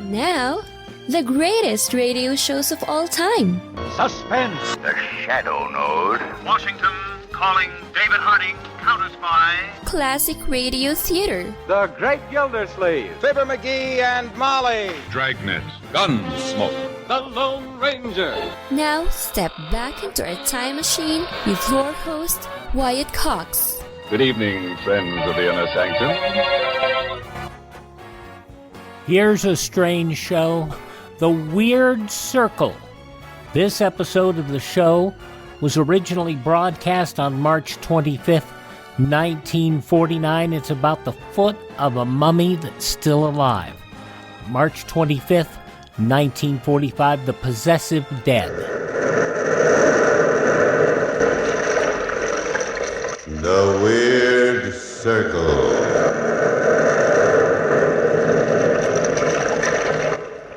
Now, the greatest radio shows of all time. Suspense. The Shadow Node. Washington calling David Harding, counter-spy. Classic radio theater. The Great Gildersleeve. Fibber McGee and Molly. Dragnet. Gunsmoke. The Lone Ranger. Now, step back into our time machine with your host, Wyatt Cox. Good evening, friends of the Inner Sanctum. Here's a strange show, The Weird Circle. This episode of the show was originally broadcast on March 25th, 1949. It's about the foot of a mummy that's still alive. March 25th, 1945, The Possessive Dead. The Weird Circle.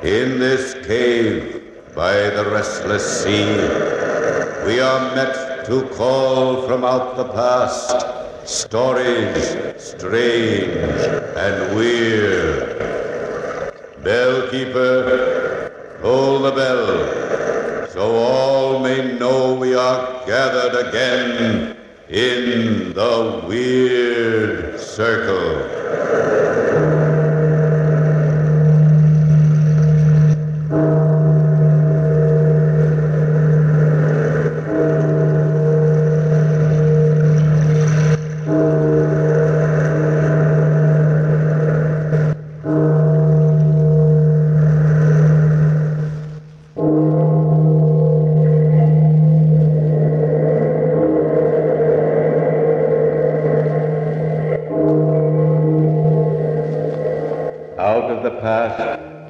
In this cave by the restless sea, we are met to call from out the past stories strange and weird. Bellkeeper, toll the bell, so all may know we are gathered again in the Weird Circle.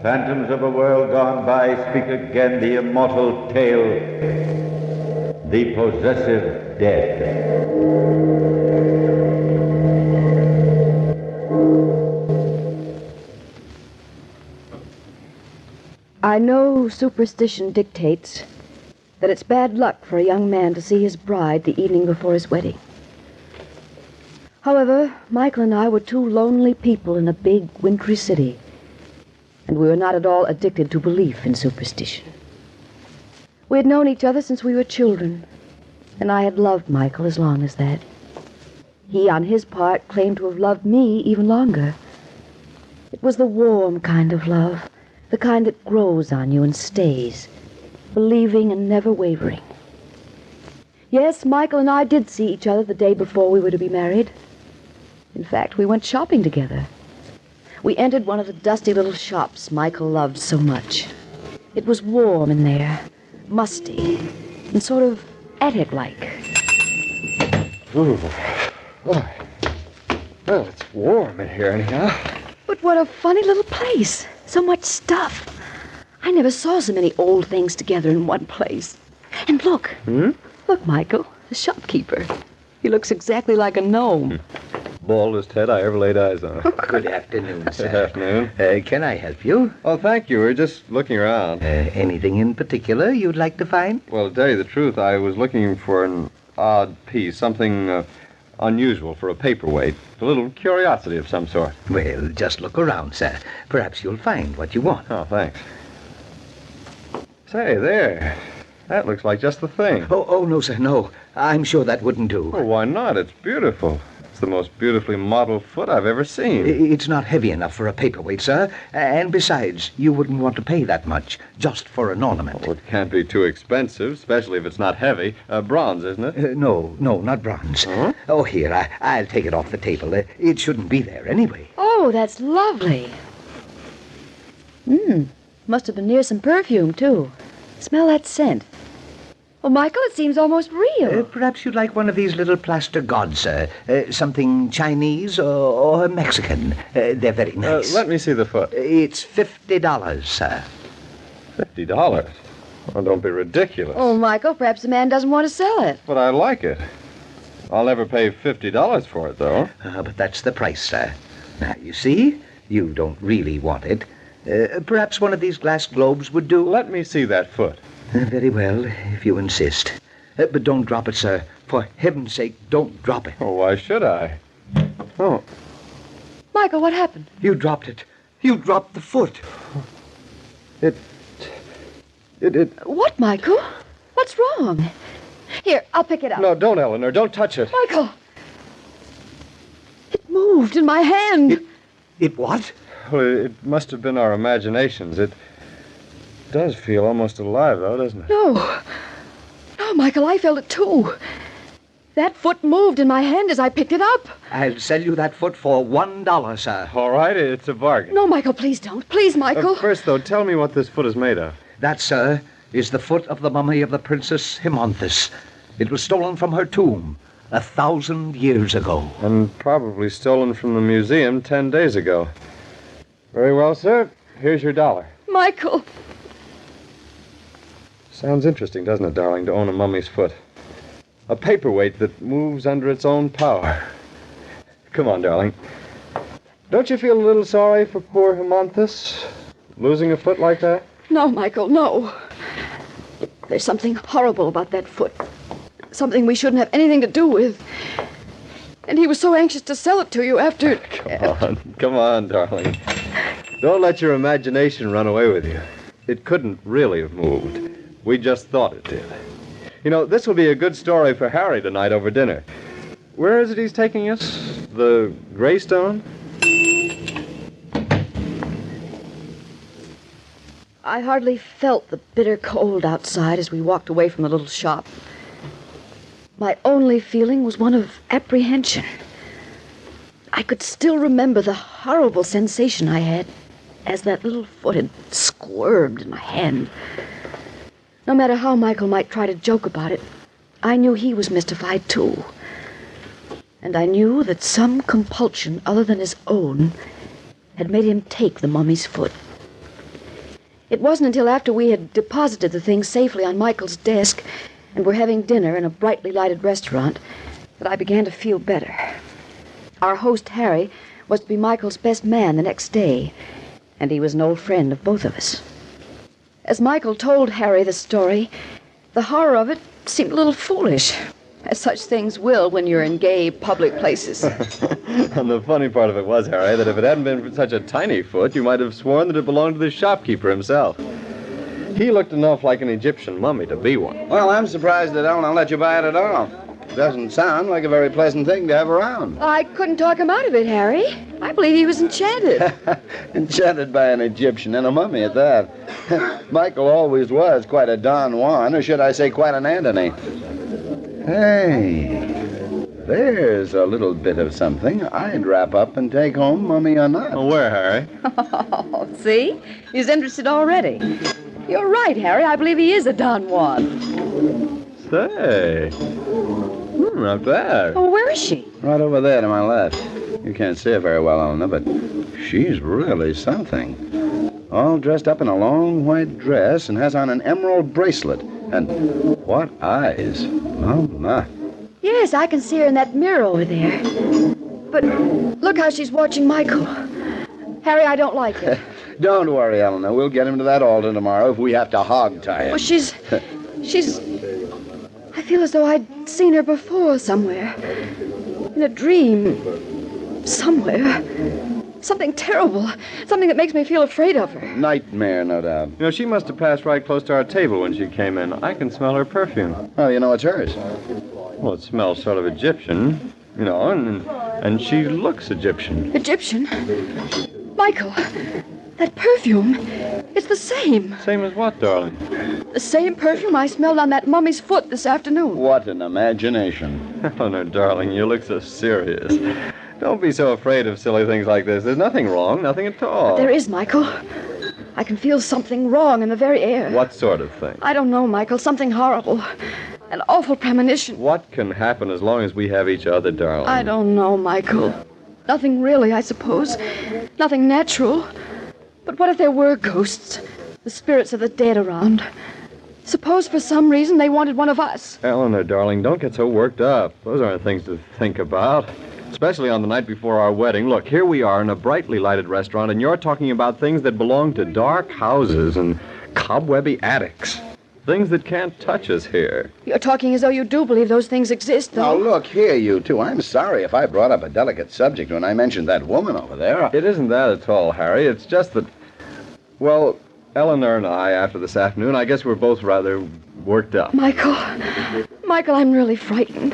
Phantoms of a world gone by speak again the immortal tale, the Possessive Dead. I know superstition dictates that it's bad luck for a young man to see his bride the evening before his wedding. However, Michael and I were two lonely people in a big, wintry city, and we were not at all addicted to belief in superstition. We had known each other since we were children, and I had loved Michael as long as that. He, on his part, claimed to have loved me even longer. It was the warm kind of love, the kind that grows on you and stays, believing and never wavering. Yes, Michael and I did see each other the day before we were to be married. In fact, we went shopping together. We entered one of the dusty little shops Michael loved so much. It was warm in there, musty, and sort of attic-like. Ooh, boy. Well, it's warm in here anyhow. But what a funny little place. So much stuff. I never saw so many old things together in one place. And look. Look, Michael, the shopkeeper. He looks exactly like a gnome. Baldest head I ever laid eyes on. Good afternoon, sir. Good afternoon. Can I help you? Oh, thank you. We're just looking around. Anything in particular you'd like to find? Well, to tell you the truth, I was looking for an odd piece, something unusual for a paperweight. A little curiosity of some sort. Well, just look around, sir. Perhaps you'll find what you want. Oh, thanks. Say, there. That looks like just the thing. Oh, no, sir, no. I'm sure that wouldn't do. Oh, why not? It's beautiful. It's the most beautifully modeled foot I've ever seen. It's not heavy enough for a paperweight, sir. And besides, you wouldn't want to pay that much just for an ornament. Oh, it can't be too expensive, especially if it's not heavy. Bronze, isn't it? No, not bronze. Huh? Oh, here, I'll take it off the table. It shouldn't be there anyway. Oh, that's lovely. Must have been near some perfume, too. Smell that scent. Oh, Michael, it seems almost real. Perhaps you'd like one of these little plaster gods, sir. Something Chinese or Mexican. They're very nice. Let me see the foot. It's $50, sir. $50? Well, don't be ridiculous. Oh, Michael, perhaps the man doesn't want to sell it. But I like it. I'll never pay $50 for it, though. But that's the price, sir. Now, you see, you don't really want it. Perhaps one of these glass globes would do. Let me see that foot. Very well, if you insist. But don't drop it, sir. For heaven's sake, don't drop it. Oh, why should I? Oh. Michael, what happened? You dropped it. You dropped the foot. What, Michael? What's wrong? Here, I'll pick it up. No, don't, Eleanor. Don't touch it. Michael! It moved in my hand. It what? Well, it must have been our imaginations. It does feel almost alive, though, doesn't it? No, Michael, I felt it too. That foot moved in my hand as I picked it up. I'll sell you that foot for $1, sir. All right, it's a bargain. No, Michael, please don't. Please, Michael. First, though, tell me what this foot is made of. That, sir, is the foot of the mummy of the Princess Himonthus. It was stolen from her tomb 1,000 years ago. And probably stolen from the museum 10 days ago. Very well, sir. Here's your $1. Michael. Sounds interesting, doesn't it, darling, to own a mummy's foot? A paperweight that moves under its own power. Come on, darling. Don't you feel a little sorry for poor Himonthus? Losing a foot like that? No, Michael, no. There's something horrible about that foot. Something we shouldn't have anything to do with. And he was so anxious to sell it to you after... Come on, darling. Don't let your imagination run away with you. It couldn't really have moved. We just thought it did. You know, this will be a good story for Harry tonight over dinner. Where is it he's taking us? The Greystone? I hardly felt the bitter cold outside as we walked away from the little shop. My only feeling was one of apprehension. I could still remember the horrible sensation I had as that little foot had squirmed in my hand. No matter how Michael might try to joke about it, I knew he was mystified too. And I knew that some compulsion other than his own had made him take the mummy's foot. It wasn't until after we had deposited the thing safely on Michael's desk and were having dinner in a brightly lighted restaurant that I began to feel better. Our host, Harry, was to be Michael's best man the next day, and he was an old friend of both of us. As Michael told Harry the story, the horror of it seemed a little foolish, as such things will when you're in gay public places. And the funny part of it was, Harry, that if it hadn't been for such a tiny foot, you might have sworn that it belonged to the shopkeeper himself. He looked enough like an Egyptian mummy to be one. Well, I'm surprised that Eleanor let you buy it at all. Doesn't sound like a very pleasant thing to have around. I couldn't talk him out of it, Harry. I believe he was enchanted. Enchanted by an Egyptian and a mummy at that. Michael always was quite a Don Juan, or should I say quite an Antony. Hey, there's a little bit of something I'd wrap up and take home, mummy or not. Well, where, Harry? Oh, see? He's interested already. You're right, Harry. I believe he is a Don Juan. Say. Not bad. Oh, where is she? Right over there to my left. You can't see her very well, Eleanor, but she's really something. All dressed up in a long white dress and has on an emerald bracelet. And what eyes. Oh, my. Yes, I can see her in that mirror over there. But look how she's watching Michael. Harry, I don't like it. Don't worry, Eleanor. We'll get him to that altar tomorrow if we have to hog-tie him. Well, she's... I feel as though I'd seen her before somewhere. In a dream. Somewhere. Something terrible. Something that makes me feel afraid of her. Nightmare, no doubt. You know, she must have passed right close to our table when she came in. I can smell her perfume. Oh, you know it's hers. Well, it smells sort of Egyptian, you know, and she looks Egyptian. Egyptian? Michael, that perfume, it's the same. Same as what, darling? The same perfume I smelled on that mummy's foot this afternoon. What an imagination. Eleanor, darling, you look so serious. Don't be so afraid of silly things like this. There's nothing wrong, nothing at all. But there is, Michael. I can feel something wrong in the very air. What sort of thing? I don't know, Michael. Something horrible. An awful premonition. What can happen as long as we have each other, darling? I don't know, Michael. Nothing really, I suppose. Nothing natural. But what if there were ghosts? The spirits of the dead around. Suppose for some reason they wanted one of us. Eleanor, darling, don't get so worked up. Those aren't things to think about. Especially on the night before our wedding. Look, here we are in a brightly lighted restaurant, and you're talking about things that belong to dark houses and cobwebby attics. Things that can't touch us here. You're talking as though you do believe those things exist, though. Now, look here, you two. I'm sorry if I brought up a delicate subject when I mentioned that woman over there. It isn't that at all, Harry. It's just that, well, Eleanor and I, after this afternoon, I guess we're both rather worked up. Michael, I'm really frightened.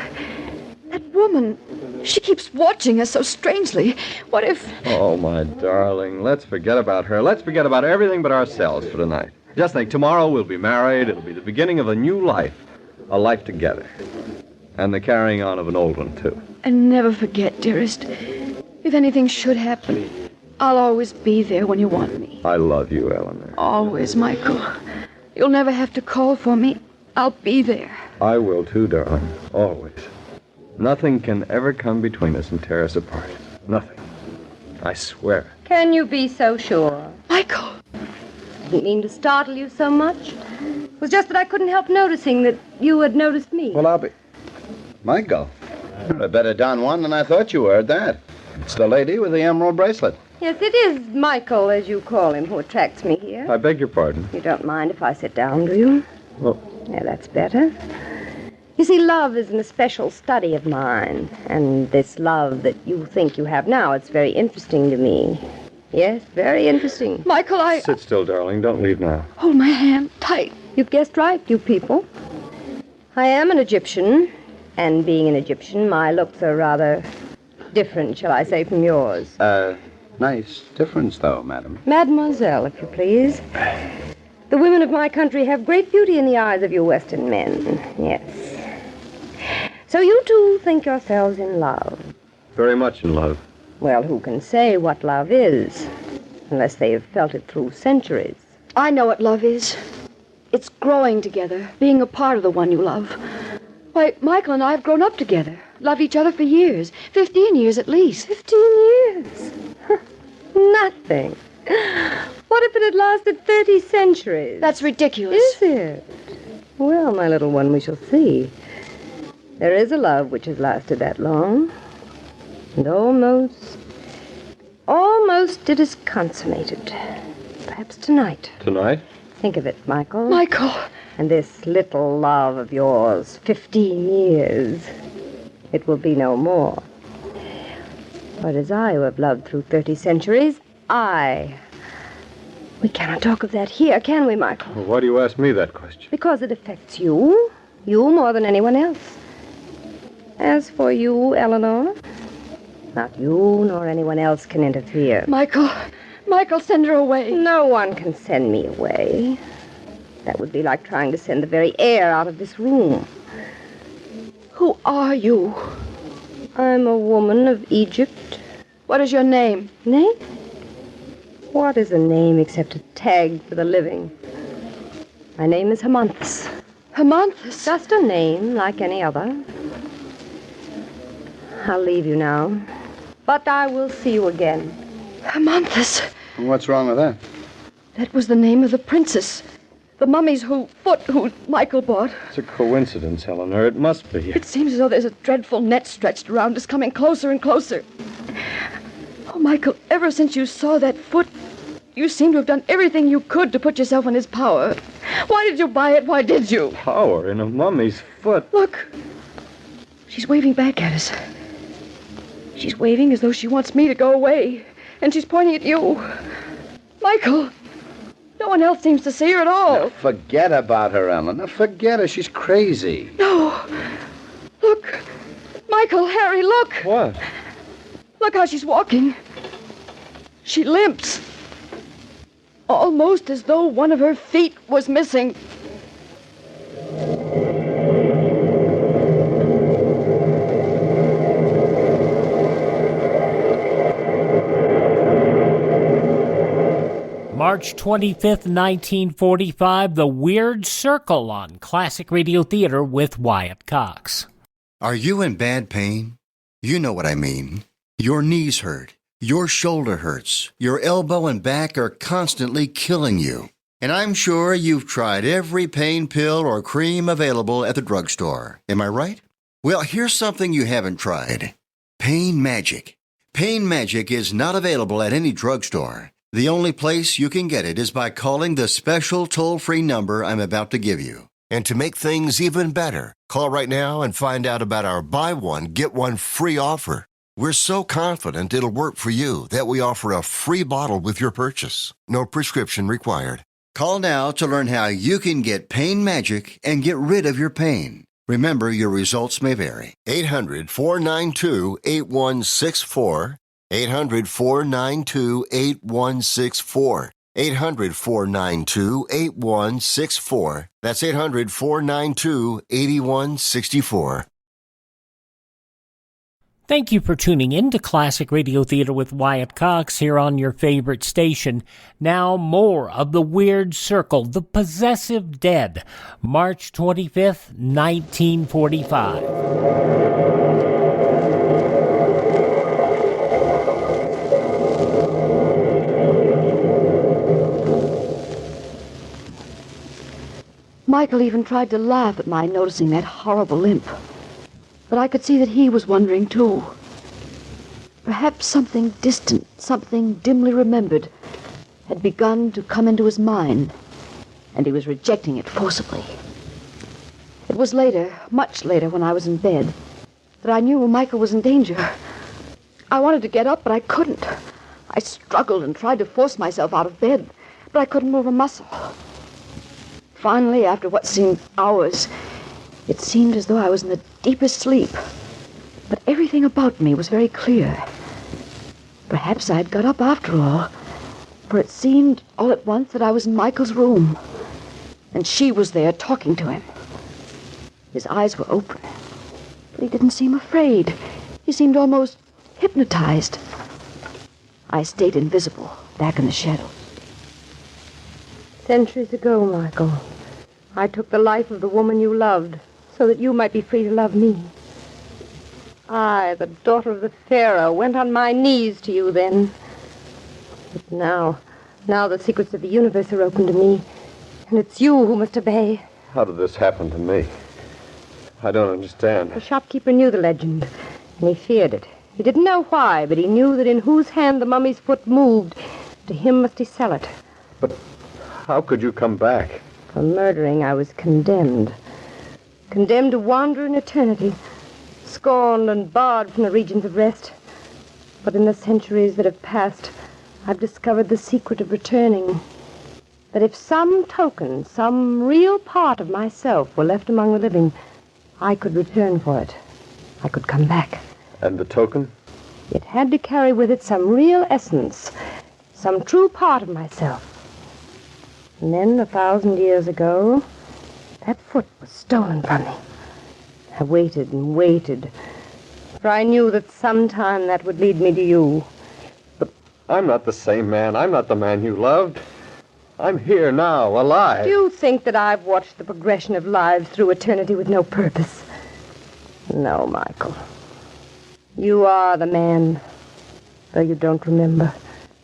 That woman, she keeps watching us so strangely. What if... Oh, my darling, let's forget about her. Let's forget about everything but ourselves for tonight. Just think, tomorrow we'll be married. It'll be the beginning of a new life. A life together. And the carrying on of an old one, too. And never forget, dearest, if anything should happen, I'll always be there when you want me. I love you, Eleanor. Always, Michael. You'll never have to call for me. I'll be there. I will, too, darling. Always. Nothing can ever come between us and tear us apart. Nothing. I swear. Can you be so sure? Michael! Didn't mean to startle you so much. It was just that I couldn't help noticing that you had noticed me. Well, I'll be... Michael, you're a better Don Juan than I thought you were at that. It's the lady with the emerald bracelet. Yes, it is Michael, as you call him, who attracts me here. I beg your pardon. You don't mind if I sit down, do you? Well... Yeah, that's better. You see, love is an especial study of mine. And this love that you think you have now, it's very interesting to me. Yes, very interesting. Michael, Sit still, darling. Don't leave now. Hold my hand tight. You've guessed right, you people. I am an Egyptian. And being an Egyptian, my looks are rather different, shall I say, from yours. Nice difference, though, madam. Mademoiselle, if you please. The women of my country have great beauty in the eyes of you Western men. Yes. So you two think yourselves in love. Very much in love. Well, who can say what love is, unless they have felt it through centuries? I know what love is. It's growing together, being a part of the one you love. Why, Michael and I have grown up together, loved each other for years, 15 years at least. 15 years? Nothing. What if it had lasted 30 centuries? That's ridiculous. Is it? Well, my little one, we shall see. There is a love which has lasted that long. And almost it is consummated. Perhaps tonight. Tonight? Think of it, Michael. Michael! And this little love of yours, 15 years, it will be no more. But as I who have loved through 30 centuries, we cannot talk of that here, can we, Michael? Well, why do you ask me that question? Because it affects you more than anyone else. As for you, Eleanor, not you nor anyone else can interfere. Michael, send her away. No one can send me away. That would be like trying to send the very air out of this room. Who are you? I'm a woman of Egypt. What is your name? Name? What is a name except a tag for the living? My name is Hermonthus. Hermonthus? Just a name like any other. I'll leave you now. But I will see you again. Hermonthus. What's wrong with that? That was the name of the princess. The mummy's who Michael bought. It's a coincidence, Eleanor. It must be. It seems as though there's a dreadful net stretched around us, coming closer and closer. Oh, Michael, ever since you saw that foot, you seem to have done everything you could to put yourself in his power. Why did you buy it? Why did you? Power in a mummy's foot. Look. She's waving back at us. She's waving as though she wants me to go away. And she's pointing at you. Michael! No one else seems to see her at all. Now, forget about her, Eleanor. Forget her. She's crazy. No. Look. Michael, Harry, look. What? Look how she's walking. She limps. Almost as though one of her feet was missing. March 25th, 1945, The Weird Circle on Classic Radio Theater with Wyatt Cox. Are you in bad pain? You know what I mean. Your knees hurt. Your shoulder hurts. Your elbow and back are constantly killing you. And I'm sure you've tried every pain pill or cream available at the drugstore. Am I right? Well, here's something you haven't tried. Pain Magic. Pain Magic is not available at any drugstore. The only place you can get it is by calling the special toll-free number I'm about to give you. And to make things even better, call right now and find out about our buy one, get one free offer. We're so confident it'll work for you that we offer a free bottle with your purchase. No prescription required. Call now to learn how you can get pain magic and get rid of your pain. Remember, your results may vary. 800-492-8164. 800-492-8164. 800-492-8164. That's 800-492-8164. Thank you for tuning in to Classic Radio Theater with Wyatt Cox here on your favorite station. Now more of The Weird Circle, The Possessive Dead, March 25th, 1945. Michael even tried to laugh at my noticing that horrible limp. But I could see that he was wondering, too. Perhaps something distant, something dimly remembered, had begun to come into his mind, and he was rejecting it forcibly. It was later, much later, when I was in bed, that I knew Michael was in danger. I wanted to get up, but I couldn't. I struggled and tried to force myself out of bed, but I couldn't move a muscle. Finally, after what seemed hours, it seemed as though I was in the deepest sleep. But everything about me was very clear. Perhaps I had got up after all, for it seemed all at once that I was in Michael's room, and she was there talking to him. His eyes were open, but he didn't seem afraid. He seemed almost hypnotized. I stayed invisible, back in the shadows. Centuries ago, Michael, I took the life of the woman you loved so that you might be free to love me. I, the daughter of the Pharaoh, went on my knees to you then. But now the secrets of the universe are open to me, and it's you who must obey. How did this happen to me? I don't understand. The shopkeeper knew the legend, and he feared it. He didn't know why, but he knew that in whose hand the mummy's foot moved, to him must he sell it. But how could you come back? For murdering, I was condemned. Condemned to wander in eternity, scorned and barred from the regions of rest. But in the centuries that have passed, I've discovered the secret of returning. That if some token, some real part of myself were left among the living, I could return for it. I could come back. And the token? It had to carry with it some real essence, some true part of myself. And then, 1,000 years ago, that foot was stolen from me. I waited and waited, for I knew that sometime that would lead me to you. But I'm not the same man. I'm not the man you loved. I'm here now, alive. Do you think that I've watched the progression of lives through eternity with no purpose? No, Michael. You are the man, though you don't remember.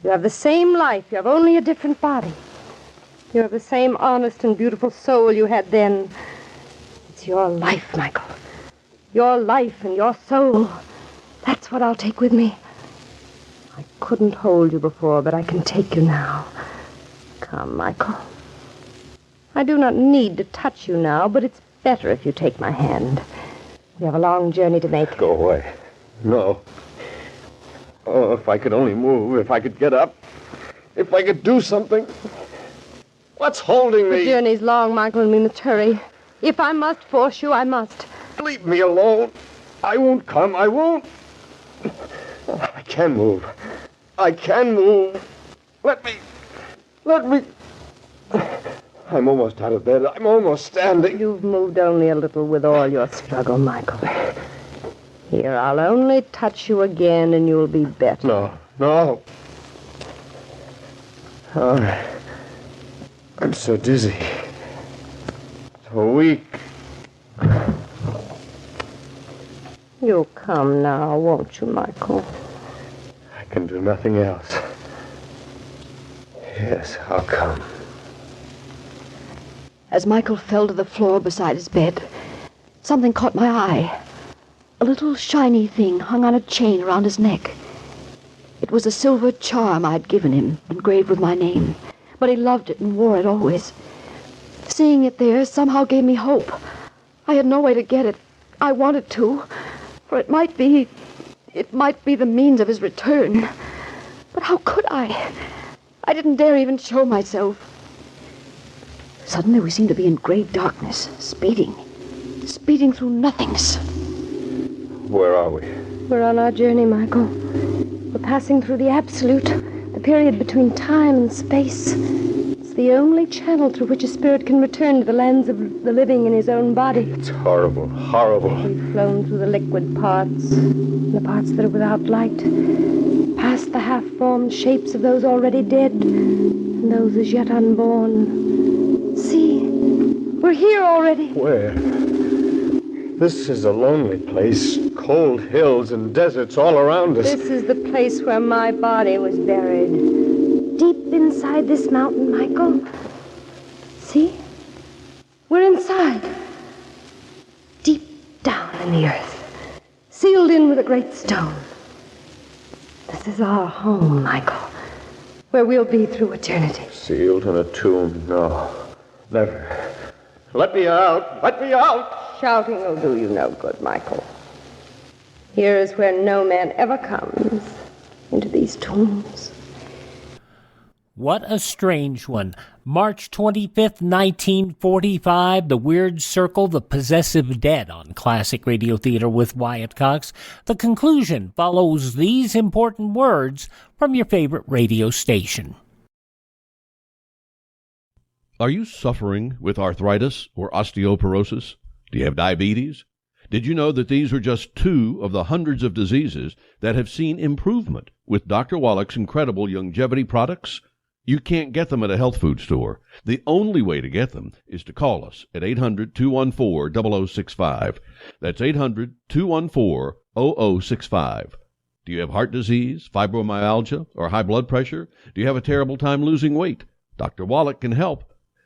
You have the same life. You have only a different body. You have the same honest and beautiful soul you had then. It's your life, Michael. Your life and your soul. That's what I'll take with me. I couldn't hold you before, but I can take you now. Come, Michael. I do not need to touch you now, but it's better if you take my hand. We have a long journey to make. Go away. No. Oh, if I could only move, if I could get up, if I could do something. What's holding me? The journey's long, Michael, and we must hurry. If I must force you, I must. Leave me alone. I won't come. I won't. I can move. I can move. Let me. I'm almost out of bed. I'm almost standing. You've moved only a little with all your struggle, Michael. Here, I'll only touch you again and you'll be better. No. Oh, I'm so dizzy. So weak. You'll come now, won't you, Michael? I can do nothing else. Yes, I'll come. As Michael fell to the floor beside his bed, something caught my eye. A little shiny thing hung on a chain around his neck. It was a silver charm I'd given him, engraved with my name, but he loved it and wore it always. Seeing it there somehow gave me hope. I had no way to get it. I wanted to, for it might be the means of his return. But how could I? I didn't dare even show myself. Suddenly we seemed to be in gray darkness, speeding through nothingness. Where are we? We're on our journey, Michael. We're passing through the absolute, the period between time and space. It's the only channel through which a spirit can return to the lands of the living in his own body. It's horrible, horrible. We've flown through the liquid parts, the parts that are without light, past the half-formed shapes of those already dead, and those as yet unborn. See, we're here already. Where? This is a lonely place. Cold hills and deserts all around us. This is the place where my body was buried. Deep inside this mountain, Michael. See? We're inside. Deep down in the earth. Sealed in with a great stone. This is our home, Michael. Where we'll be through eternity. Sealed in a tomb? No. Never. Let me out! Let me out! Shouting will do you no good, Michael. Here is where no man ever comes, into these tombs. What a strange one. March 25th, 1945, The Weird Circle, The Possessive Dead on Classic Radio Theater with Wyatt Cox. The conclusion follows these important words from your favorite radio station. Are you suffering with arthritis or osteoporosis? Do you have diabetes? Did you know that these are just 2 of the hundreds of diseases that have seen improvement with Dr. Wallach's incredible longevity products? You can't get them at a health food store. The only way to get them is to call us at 800-214-0065. That's 800-214-0065. Do you have heart disease, fibromyalgia, or high blood pressure? Do you have a terrible time losing weight? Dr. Wallach can help.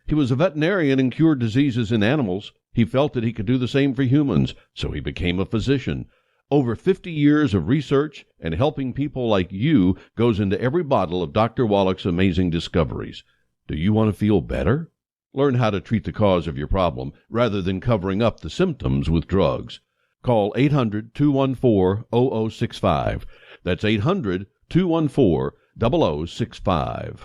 He was a veterinarian and cured diseases in animals. He felt that he could do the same for humans, so he became a physician. Over 50 years of research and helping people like you goes into every bottle of Dr. Wallach's amazing discoveries. Do you want to feel better? Learn how to treat the cause of your problem rather than covering up the symptoms with drugs. Call 800-214-0065. That's 800-214-0065.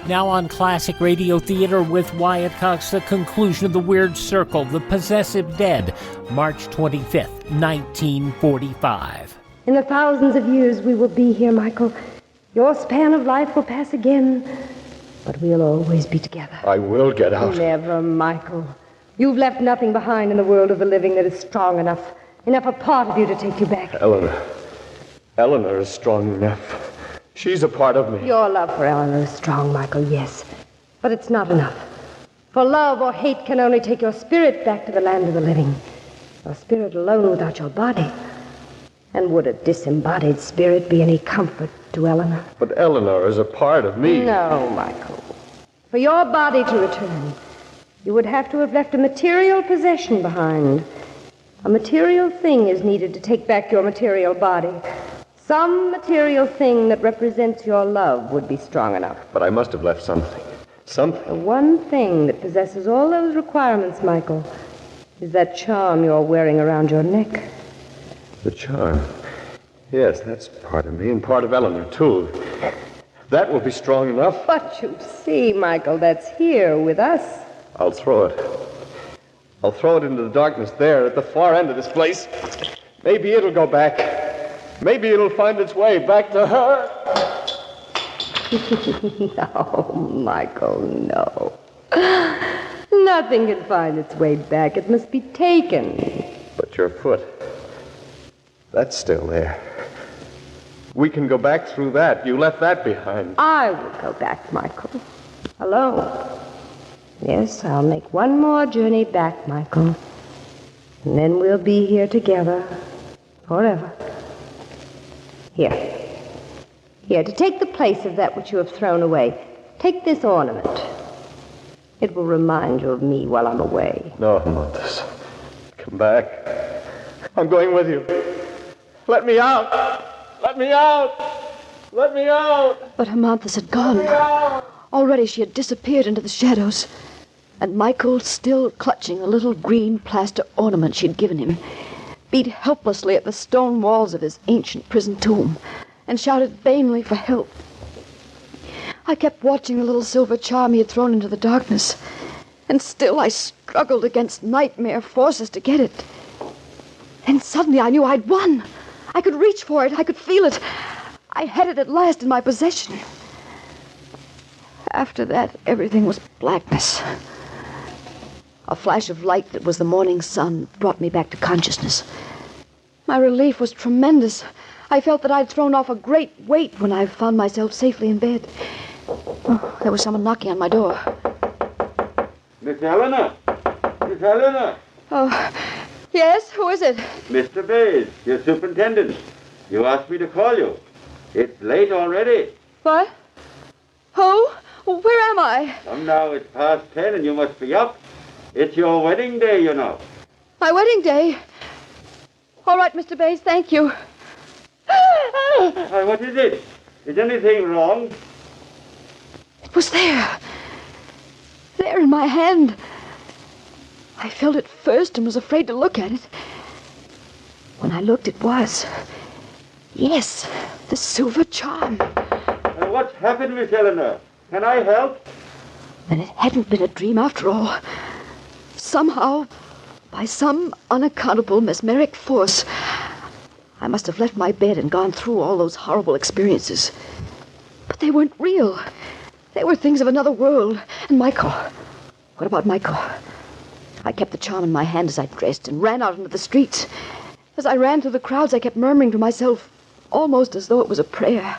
Now on Classic Radio Theater with Wyatt Cox, the conclusion of The Weird Circle, The Possessive Dead, March 25th, 1945. In the thousands of years we will be here, Michael. Your span of life will pass again, but we'll always be together. I will get out. Never, Michael. You've left nothing behind in the world of the living that is strong enough a part of you to take you back. Eleanor is strong enough. She's a part of me. Your love for Eleanor is strong, Michael, yes. But it's not enough. For love or hate can only take your spirit back to the land of the living. Your spirit alone without your body. And would a disembodied spirit be any comfort to Eleanor? But Eleanor is a part of me. No, Michael. For your body to return, you would have to have left a material possession behind. A material thing is needed to take back your material body. Some material thing that represents your love would be strong enough. But I must have left something. Something. The one thing that possesses all those requirements, Michael, is that charm you're wearing around your neck. The charm. Yes, that's part of me and part of Eleanor, too. That will be strong enough. But you see, Michael, that's here with us. I'll throw it. I'll throw it into the darkness there at the far end of this place. Maybe it'll go back. Maybe it'll find its way back to her. No, Michael, no. Nothing can find its way back. It must be taken. But your foot, that's still there. We can go back through that. You left that behind. I will go back, Michael. Alone. Yes, I'll make one more journey back, Michael. And then we'll be here together forever. Here, to take the place of that which you have thrown away. Take this ornament. It will remind you of me while I'm away. No, Montes. Come back. I'm going with you. Let me out! Let me out! Let me out! But Amanthus had gone. Already she had disappeared into the shadows. and Michael, still clutching a little green plaster ornament she'd given him, beat helplessly at the stone walls of his ancient prison tomb and shouted vainly for help. I kept watching the little silver charm he had thrown into the darkness, and still I struggled against nightmare forces to get it. Then suddenly I knew I'd won. I could reach for it. I could feel it. I had it at last in my possession. After that, everything was blackness. A flash of light that was the morning sun brought me back to consciousness. My relief was tremendous. I felt that I'd thrown off a great weight when I found myself safely in bed. Oh, there was someone knocking on my door. Miss Eleanor! Miss Eleanor! Oh, yes? Who is it? Mr. Bays, your superintendent. You asked me to call you. It's late already. What? Who? Where am I? Come now, it's past 10 and you must be up. It's your wedding day, you know. My wedding day? All right, Mr. Bays, thank you. Why, what is it? Is anything wrong? It was there. There in my hand. I felt it first and was afraid to look at it. When I looked, it was. Yes, the silver charm. What's happened, Miss Eleanor? Can I help? Then it hadn't been a dream after all. Somehow, by some unaccountable mesmeric force, I must have left my bed and gone through all those horrible experiences. But they weren't real. They were things of another world. And Michael. What about Michael? I kept the charm in my hand as I dressed and ran out into the streets. As I ran through the crowds, I kept murmuring to myself, almost as though it was a prayer.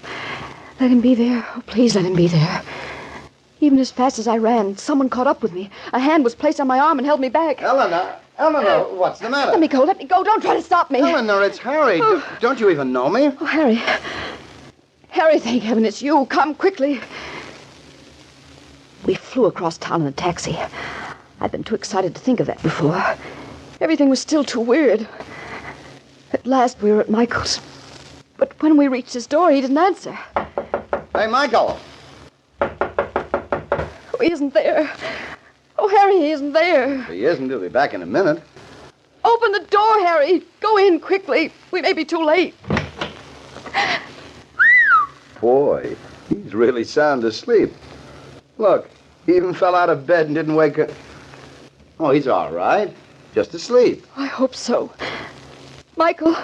Let him be there. Oh, please let him be there. Even as fast as I ran, someone caught up with me. A hand was placed on my arm and held me back. Eleanor, what's the matter? Let me go, let me go. Don't try to stop me. Eleanor, it's Harry. Oh. Don't you even know me? Oh, Harry. Harry, thank heaven it's you. Come quickly. We flew across town in a taxi. I'd been too excited to think of that before. Everything was still too weird. At last, we were at Michael's. But when we reached his door, he didn't answer. Hey, Michael. Oh, he isn't there. Oh, Harry, he isn't there. If he isn't, he'll be back in a minute. Open the door, Harry. Go in quickly. We may be too late. Boy, he's really sound asleep. Look, he even fell out of bed and didn't wake up. Oh, he's all right. Just asleep. I hope so. Michael.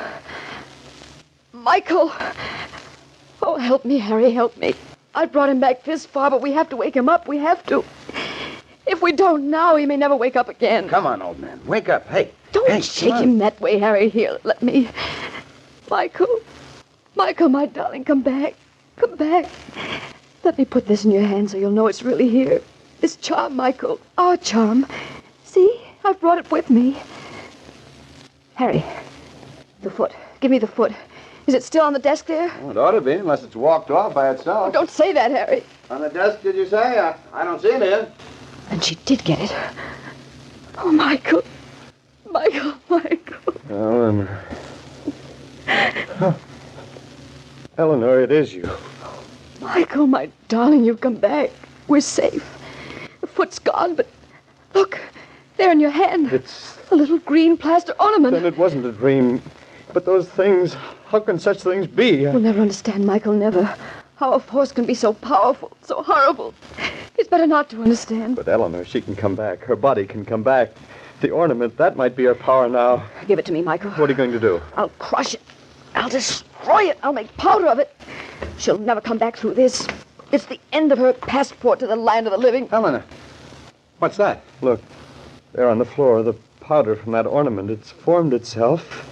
Michael. Oh, help me, Harry, help me. I brought him back this far, but we have to wake him up. We have to. If we don't now, he may never wake up again. Come on, old man. Wake up. Hey. Don't shake him that way, Harry. Here, let me. Michael. Michael, my darling, come back. Come back. Let me put this in your hand so you'll know it's really here. This charm, Michael. Our charm. See? I've brought it with me. Harry. The foot. Give me the foot. Is it still on the desk there? Well, it ought to be, unless it's walked off by itself. Oh, don't say that, Harry. On the desk, did you say? I don't see it here. And she did get it. Oh, Michael. Michael. Eleanor. Eleanor, it is you. Michael, my darling, you've come back. We're safe. The foot's gone, but look, there in your hand. It's a little green plaster ornament. Then it wasn't a dream. But those things, how can such things be? We'll never understand, Michael, never. How a force can be so powerful, so horrible. It's better not to understand. But Eleanor, she can come back. Her body can come back. The ornament, that might be her power now. Give it to me, Michael. What are you going to do? I'll crush it. I'll destroy it. I'll make powder of it. She'll never come back through this. It's the end of her passport to the land of the living. Eleanor, what's that? Look, there on the floor, the powder from that ornament. It's formed itself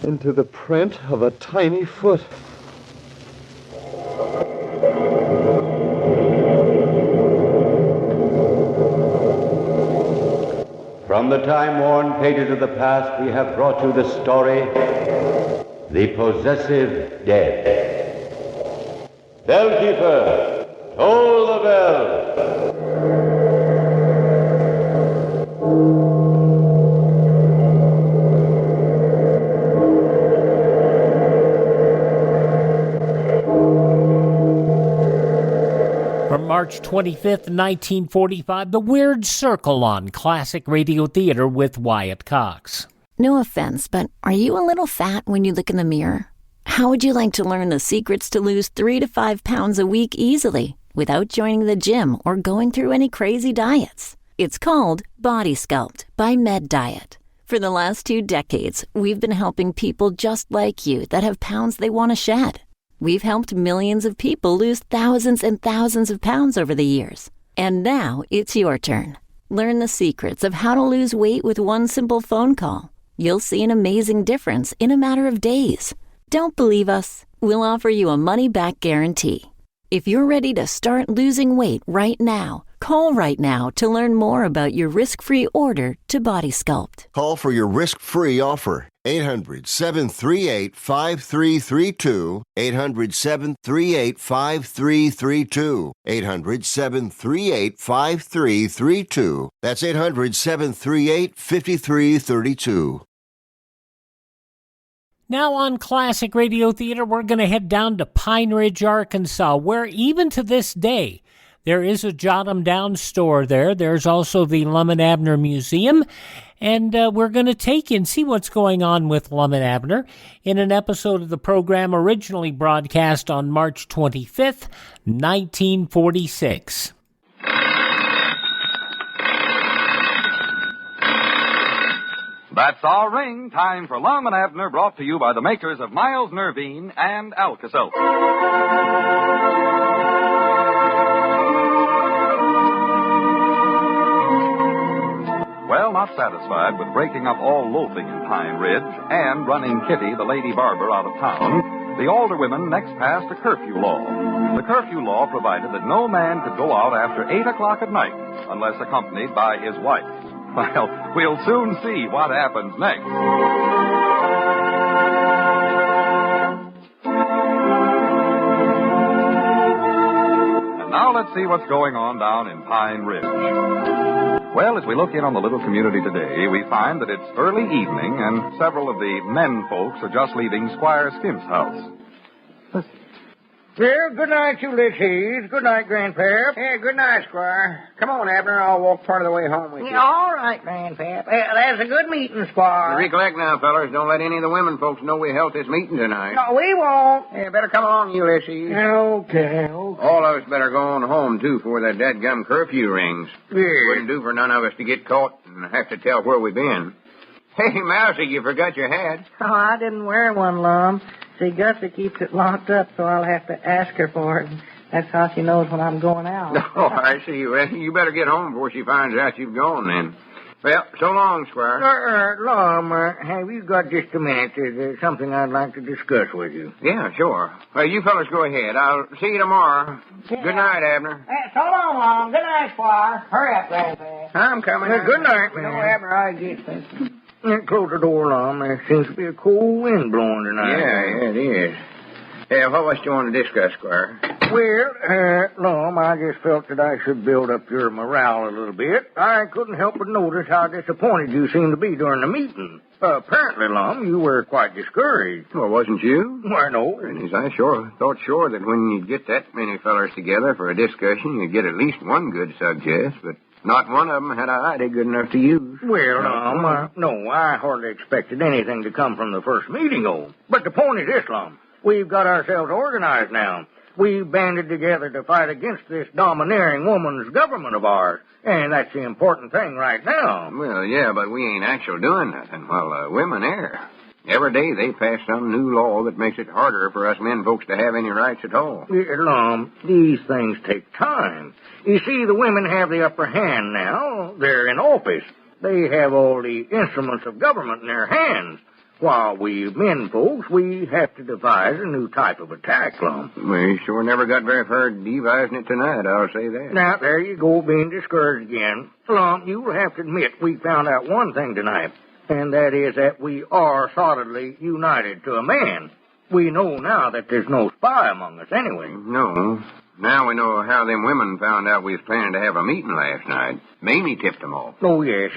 into the print of a tiny foot. From the time-worn pages of the past, we have brought you the story, The Possessive Dead. Bellkeeper, toll the bell. March 25th, 1945, The Weird Circle on Classic Radio Theater with Wyatt Cox. No offense, but are you a little fat when you look in the mirror? How would you like to learn the secrets to lose 3 to 5 pounds a week easily without joining the gym or going through any crazy diets? It's called Body Sculpt by Med Diet. For the last 2 decades, we've been helping people just like you that have pounds they want to shed. We've helped millions of people lose thousands and thousands of pounds over the years. And now it's your turn. Learn the secrets of how to lose weight with one simple phone call. You'll see an amazing difference in a matter of days. Don't believe us? We'll offer you a money-back guarantee. If you're ready to start losing weight right now, call right now to learn more about your risk-free order to Body Sculpt. Call for your risk-free offer. 800-738-5332. 800-738-5332. 800-738-5332. That's 800-738-5332. Now on Classic Radio Theater, we're going to head down to Pine Ridge, Arkansas, where even to this day, there is a Jot 'em Down store there. There's also the Lum-n-Abner Museum, and we're going to take you and see what's going on with Lum-n-Abner in an episode of the program originally broadcast on March 25th, 1946. That's our ring. Time for Lum-n-Abner, brought to you by the makers of Miles Nervine and Alka-Seltzer. Well, not satisfied with breaking up all loafing in Pine Ridge and running Kitty, the lady barber, out of town, the alderwomen next passed a curfew law. The curfew law provided that no man could go out after 8 o'clock at night unless accompanied by his wife. Well, we'll soon see what happens next. And now let's see what's going on down in Pine Ridge. Well, as we look in on the little community today, we find that it's early evening and several of the men folks are just leaving Squire Skimp's house. Well, good night, Ulysses. Good night, Grandpap. Yeah, good night, Squire. Come on, Abner. I'll walk part of the way home with you. Yeah, all right, Grandpap. That's a good meeting, Squire. Recollect now, fellas. Don't let any of the women folks know we held this meeting tonight. No, we won't. Yeah, better come along, Ulysses. Okay. All of us better go on home, too, before that dadgum curfew rings. Yeah. Wouldn't do for none of us to get caught and have to tell where we've been. Hey, Mousy, you forgot your hat. Oh, I didn't wear one, Lum. See, Gussie keeps it locked up, so I'll have to ask her for it. That's how she knows when I'm going out. Oh, I see. Well, you better get home before she finds out you've gone, then. Well, so long, Squire. Lum, have you got just a minute? There's something I'd like to discuss with you. Yeah, sure. Well, you fellas go ahead. I'll see you tomorrow. Yeah. Good night, Abner. So long, Lum. Good night, Squire. Hurry up, Grandpa. I'm coming. Good night, man. No, Abner, I get this. Close the door, Lum. There seems to be a cold wind blowing tonight. Yeah, it is. What was you want to discuss, Squire? Well, Lum, I just felt that I should build up your morale a little bit. I couldn't help but notice how disappointed you seemed to be during the meeting. Apparently, Lum, you were quite discouraged. Well, wasn't you? Why, no. I thought that when you'd get that many fellers together for a discussion, you'd get at least one good suggest, but not one of them had an idea good enough to use. Well, no, I hardly expected anything to come from the first meeting, But the point is this, Lum. We've got ourselves organized now. We've banded together to fight against this domineering woman's government of ours. And that's the important thing right now. Well, yeah, but we ain't actually doing nothing. Well, women are. Every day they pass some new law that makes it harder for us men folks to have any rights at all. Lum, these things take time. You see, the women have the upper hand now. They're in office. They have all the instruments of government in their hands. While we men folks, we have to devise a new type of attack, Lum. We sure never got very far devising it tonight, I'll say that. Now, there you go, being discouraged again. Lum, you'll have to admit we found out one thing tonight, and that is that we are solidly united to a man. We know now that there's no spy among us anyway. No. Now we know how them women found out we was planning to have a meeting last night. Mamie tipped them off. Oh, yes.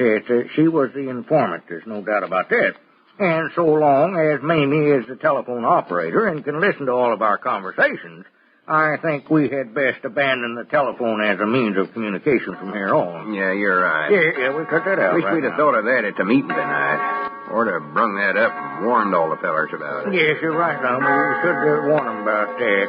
She was the informant. There's no doubt about that. And so long as Mamie is the telephone operator and can listen to all of our conversations, I think we had best abandon the telephone as a means of communication from here on. Yeah, you're right. Yeah, we cut that out. Wish we'd have thought of that at the meeting tonight. Or to have brung that up and warned all the fellers about it. Yes, you're right, Lum. We should warn them about that.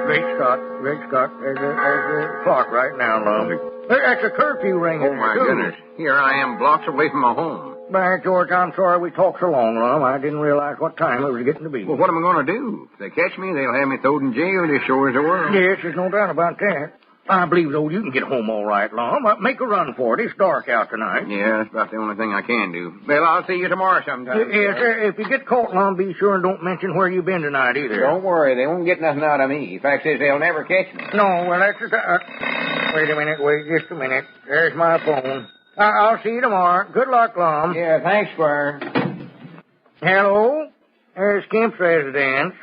Great Scott, there's a clock right now, Lum. That's a curfew ringing. Oh, my goodness. Here I am, blocks away from my home. By George, I'm sorry we talked so long, Lum. I didn't realize what time it was getting to be. Well, what am I going to do? If they catch me, they'll have me thrown in jail as sure as the world. Yes, there's no doubt about that. I believe, though, you can get home all right, Lum. Make a run for it. It's dark out tonight. Yeah, that's about the only thing I can do. Well, I'll see you tomorrow sometime. Yes, sir. If you get caught, Lum, be sure and don't mention where you've been tonight, either. Don't worry. They won't get nothing out of me. Fact is, they'll never catch me. No, well, that's... wait a minute. Wait just a minute. There's my phone. I'll see you tomorrow. Good luck, Lum. Yeah, thanks, Squire. Hello? There's Kemp's residence.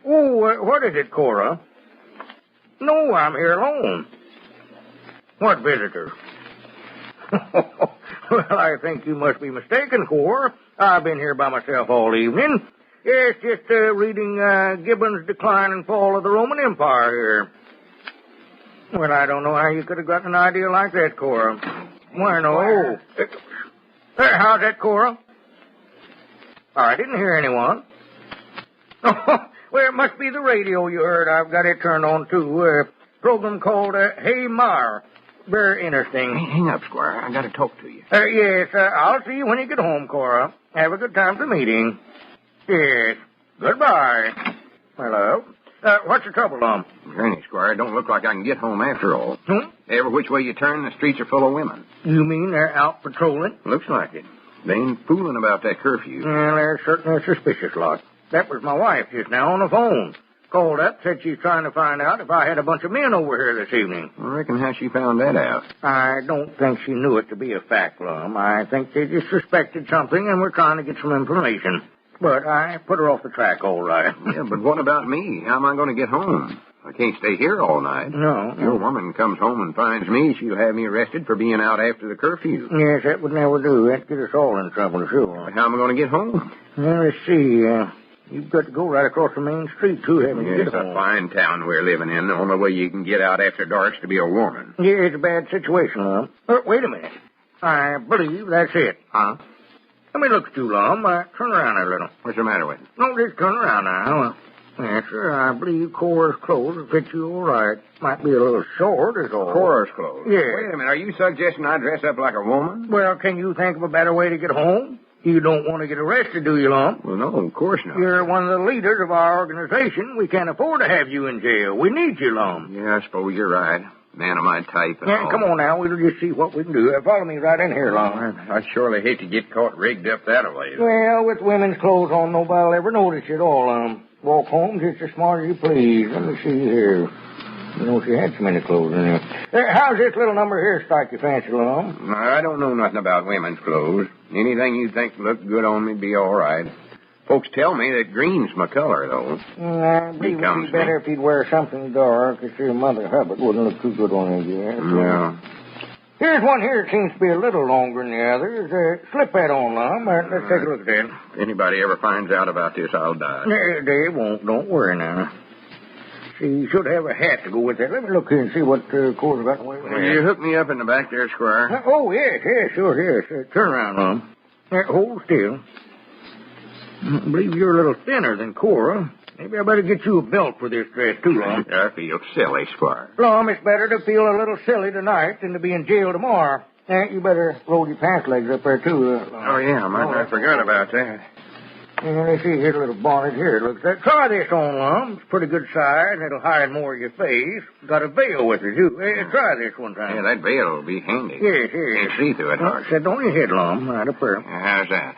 Oh, what is it, Cora? No, I'm here alone. What visitor? Well, I think you must be mistaken, Cora. I've been here by myself all evening. Yes, just reading Gibbon's Decline and Fall of the Roman Empire here. Well, I don't know how you could have gotten an idea like that, Cora. Why, no. How's that, Cora? I didn't hear anyone. Well, it must be the radio you heard. I've got it turned on, too. A program called Hey Mar. Very interesting. Hey, hang up, Squire. I got to talk to you. Yes, I'll see you when you get home, Cora. Have a good time at the meeting. Yes. Goodbye. Hello. What's the trouble, Lum? Granny, Squire, it don't look like I can get home after all. Every which way you turn, the streets are full of women. You mean they're out patrolling? Looks like it. They ain't fooling about that curfew. Well, they're certainly a suspicious lot. That was my wife just now on the phone. Called up, said she's trying to find out if I had a bunch of men over here this evening. I reckon how she found that out. I don't think she knew it to be a fact, Lum. I think they just suspected something and were trying to get some information. But I put her off the track all right. Yeah, but what about me? How am I going to get home? I can't stay here all night. No. If your woman comes home and finds me, she'll have me arrested for being out after the curfew. Yes, that would never do. That'd get us all in trouble, sure. But how am I going to get home? Well, let's see. You've got to go right across the main street, too, haven't you? Yeah, it's a fine town we're living in. The only way you can get out after dark's to be a woman. Yeah, it's a bad situation, Lum. Wait a minute. I believe that's it. Huh? Let me look at you, Lum. Turn around a little. What's the matter with you? No, just turn around now. Yes, sir. I believe Cora's clothes will fit you all right. Might be a little short, is all. Cora's clothes? Yeah. Wait a minute. Are you suggesting I dress up like a woman? Well, can you think of a better way to get home? You don't want to get arrested, do you, Lum? Well, no, of course not. You're one of the leaders of our organization. We can't afford to have you in jail. We need you, Lum. Yeah, I suppose you're right. Man of my type and all. Come on now. We'll just see what we can do. Follow me right in here, Lum. I'd surely hate to get caught rigged up that way. Well, with women's clothes on, nobody'll ever notice you at all, Walk home just as smart as you please. Let me see here. You know, she had so many clothes in there. How's this little number here strike your fancy, Lum? I don't know nothing about women's clothes. Anything you think look good on me'd be all right. Folks tell me that green's my color, though. I believe it would be better if you'd wear something dark. If your Mother Hubbard wouldn't look too good on you, yes. No. Here's one here that seems to be a little longer than the others. Slip that on, Lum. Let's take a look at that. If anybody ever finds out about this, I'll die. They won't. Don't worry now. She should have a hat to go with that. Let me look here and see what Cora's got away with. Will you hook me up in the back there, Squire? Oh, yes, sure, yes. Turn around, Lum. Hold still. I believe you're a little thinner than Cora. Maybe I better get you a belt for this dress, too, Lum. I feel silly, Squire. Lum, it's better to feel a little silly tonight than to be in jail tomorrow. You better roll your pants legs up there, too. Oh, yeah, I forgot about that. Let's see, here's a little bonnet here. It looks like. Try this on, Lum. It's pretty good size. It'll hide more of your face. Got a veil with it, too. Try this one time. Yeah, that veil will be handy. Yes. Can't see through it, hard. Sit on your head, Lum. Right up there. How's that?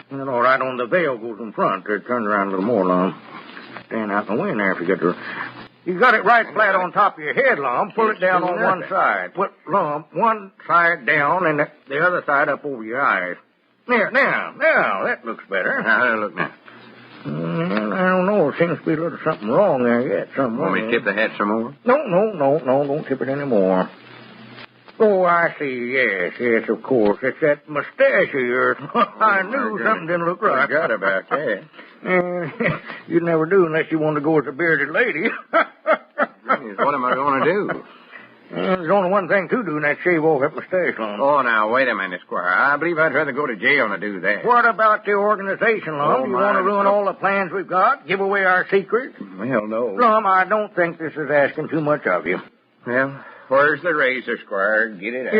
You know, right on the veil goes in front. Turn around a little more, Lum. Stand out in the wind there if you get to... You got it right flat on top of your head, Lum. Pull it down on one side. Put, Lum, one side down and the other side up over your eyes. Now, that looks better. How does it look now? Well, I don't know. There seems to be a little something wrong there yet. Want me to tip the hat some more? No, don't tip it anymore. Oh, I see. Yes, of course. It's that mustache of yours. I knew something didn't look right. Forgot about that. You'd never do unless you wanted to go as a bearded lady. Just what am I going to do? There's only one thing to do, and that's shave off that mustache, Lum. Oh, now, wait a minute, Squire. I believe I'd rather go to jail than to do that. What about the organization, Lum? You want to ruin all the plans we've got? Give away our secrets? Well, no. Lum, I don't think this is asking too much of you. Well, where's the razor, Squire? Get it out.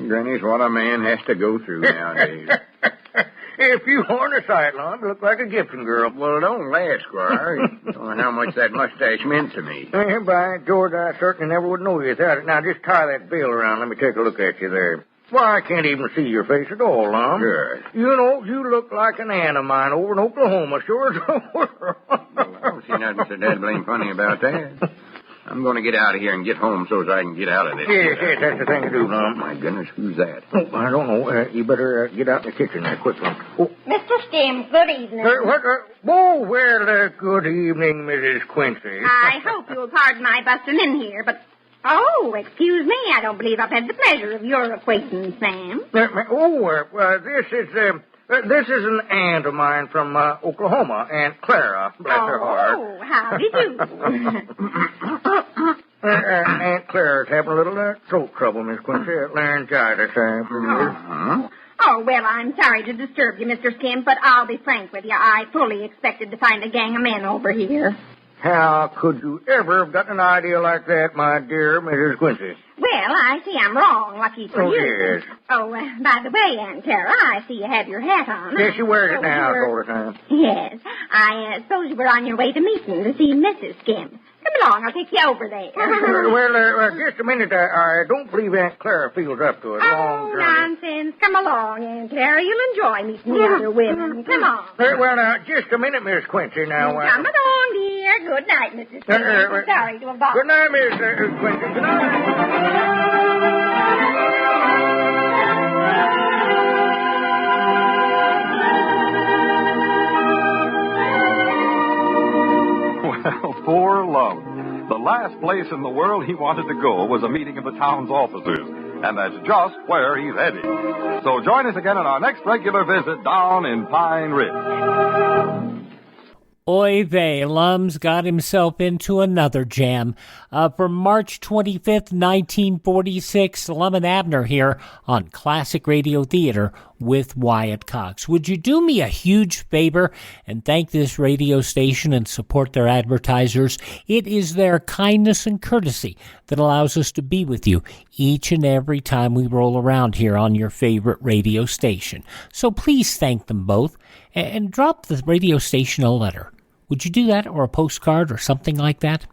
Granny's what a man has to go through nowadays. If you weren't a sight, Lum, you look like a Gibson girl. Well, don't laugh, Squire. You don't know how much that mustache meant to me. By George, I certainly never would know you without it. Now, just tie that veil around. Let me take a look at you there. Why, I can't even see your face at all, Lum. Sure. You know, you look like an aunt of mine over in Oklahoma, sure as well, I don't see nothing so dead blame funny about that. I'm going to get out of here and get home so as I can get out of this. Yes, that's the thing to do, Lum. Oh, my goodness, who's that? Oh, I don't know. You better get out in the kitchen there, quick, Lum. Oh. Mr. Skim, good evening. Well, good evening, Mrs. Quincy. I hope you'll pardon my busting in here, but... Oh, excuse me, I don't believe I've had the pleasure of your acquaintance, ma'am. This is an aunt of mine from Oklahoma, Aunt Clara, bless her heart. Oh, how do you do? Aunt Clara's having a little throat trouble, Miss Quincy, laryngitis. Oh, well, I'm sorry to disturb you, Mr. Skim, but I'll be frank with you. I fully expected to find a gang of men over here. How could you ever have gotten an idea like that, my dear Mrs. Quincy? Well, I see I'm wrong, lucky for you. Yes. Oh, by the way, Aunt Clara, I see you have your hat on. Yes, she wears it now all the time. Yes. I suppose you were on your way to meeting to see Mrs. Skim. Come along, I'll take you over there. Just a minute. I don't believe Aunt Clara feels up to it. Oh, nonsense. Come along, Aunt Clara. You'll enjoy meeting the other women. Come on. Now, just a minute, Miss Quincy. Now, come along, dear. Good night, Mrs. Skim. I'm sorry to have bothered. Good night, Miss Quincy. Good night. Well, poor Lum. The last place in the world he wanted to go was a meeting of the town's officers, and that's just where he's headed. So join us again on our next regular visit down in Pine Ridge. Oy vey, Lum's got himself into another jam. From March 25th, 1946, Lum-n-Abner here on Classic Radio Theater with Wyatt Cox. Would you do me a huge favor and thank this radio station and support their advertisers? It is their kindness and courtesy that allows us to be with you each and every time we roll around here on your favorite radio station. So please thank them both and drop the radio station a letter. Would you do that, or a postcard or something like that?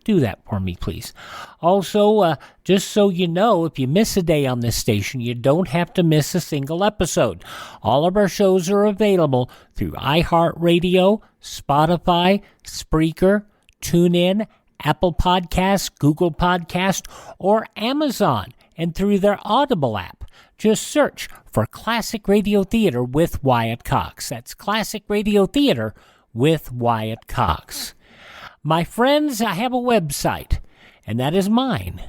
Do that for me, please. Also, just so you know, if you miss a day on this station, you don't have to miss a single episode. All of our shows are available through iHeartRadio, Spotify, Spreaker, TuneIn, Apple Podcasts, Google Podcasts, or Amazon, and through their Audible app. Just search for Classic Radio Theater with Wyatt Cox. That's Classic Radio Theater with Wyatt Cox. My friends, I have a website, and that is mine,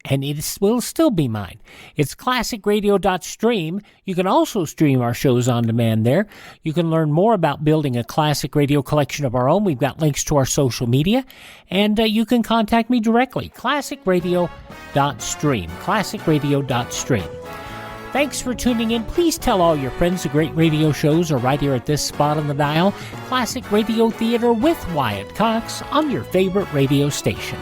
and it will still be mine. It's classicradio.stream. You can also stream our shows on demand there. You can learn more about building a classic radio collection of our own. We've got links to our social media, and you can contact me directly, classicradio.stream, classicradio.stream. Thanks for tuning in. Please tell all your friends the great radio shows are right here at this spot on the dial. Classic Radio Theater with Wyatt Cox on your favorite radio station.